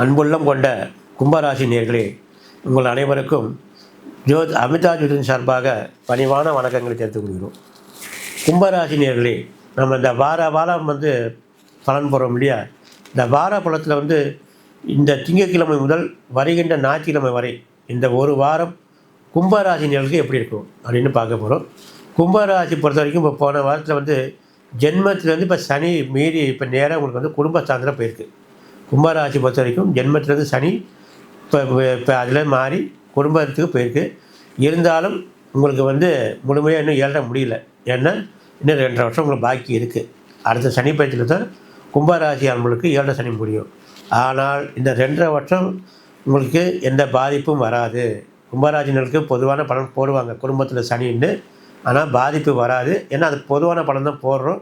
அன்புள்ளம் கொண்ட கும்பராசி நேயர்களே, உங்கள் அனைவருக்கும் அமிதா ஜோதிடன் சார்பாக பணிவான வணக்கங்களை தெரிவித்துக் கொள்கிறோம். கும்பராசி நேயர்களே, நம்ம இந்த வாரம் பலன் போகிறோம் இல்லையா? இந்த வார பலத்தில் இந்த திங்கட்கிழமை முதல் வருகின்ற ஞாயிற்றுக்கிழமை வரை இந்த ஒரு வாரம் கும்பராசி நேயர்களுக்கு எப்படி இருக்கும் அப்படின்னு பார்க்க போகிறோம். கும்பராசி பொறுத்த வரைக்கும் இப்போ போன வாரத்தில் ஜென்மத்திலேருந்து இப்போ சனி மீறி இப்போ நேராக உங்களுக்கு குடும்பஸ்தானத்தில் போயிருக்கு. கும்பராசி பொறுத்த வரைக்கும் ஜென்மத்திலேருந்து சனி இப்போ அதில் மாறி குடும்பத்துக்கு போயிருக்கு. இருந்தாலும் உங்களுக்கு முழுமையாக இன்னும் ஏழரை முடியல. ஏன்னா இன்னும் 2.5 வருஷம் உங்களுக்கு பாக்கி இருக்குது. அடுத்த சனி பயிற்சியில் தான் கும்பராசி ஆண்களுக்கு ஏழரை சனி முடியும். ஆனால் இந்த 2.5 வருஷம் உங்களுக்கு எந்த பாதிப்பும் வராது. கும்பராசினருக்கு பொதுவான பலன் போடுவாங்க குடும்பத்தில் சனின்னு, ஆனால் பாதிப்பு வராது. ஏன்னா அது பொதுவான பலன் தான் போடுறோம்.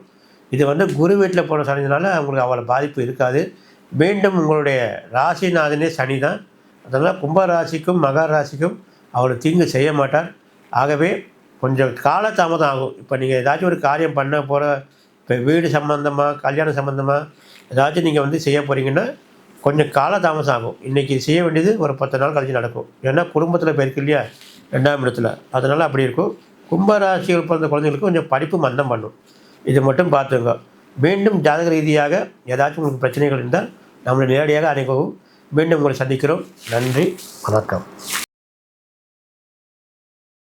இது குரு வீட்டில் போன சனினால அவங்களுக்கு அவ்வளோ பாதிப்பு இருக்காது. மீண்டும் உங்களுடைய ராசிநாதனே சனி தான். அதனால் கும்பராசிக்கும் மகர ராசிக்கும் அவ்வளோ தீங்கு செய்ய மாட்டார். ஆகவே கொஞ்சம் காலதாமதம் ஆகும். இப்போ நீங்கள் ஏதாச்சும் ஒரு காரியம் பண்ண போகிற, இப்போ வீடு சம்மந்தமாக கல்யாணம் சம்மந்தமாக ஏதாச்சும் நீங்கள் செய்ய போகிறீங்கன்னா கொஞ்சம் காலதாமதம் ஆகும். இன்றைக்கி செய்ய வேண்டியது ஒரு 10 நாள் கழிச்சு நடக்கும். ஏன்னா குடும்பத்தில் போயிருக்கு இல்லையா 2ஆம் இடத்துல, அதனால் அப்படி இருக்கும். கும்பராசிகள் பிறந்த குழந்தைங்களுக்கு கொஞ்சம் படிப்பு மந்தம் பண்ணும். இது மட்டும் பார்த்துங்க. மீண்டும் ஜாதக ரீதியாக ஏதாச்சும் உங்களுக்கு பிரச்சனைகள் இருந்தால் நம்மளை நேரடியாக அணுகவும். மீண்டும் உங்களை சந்திக்கிறோம். நன்றி, வணக்கம்.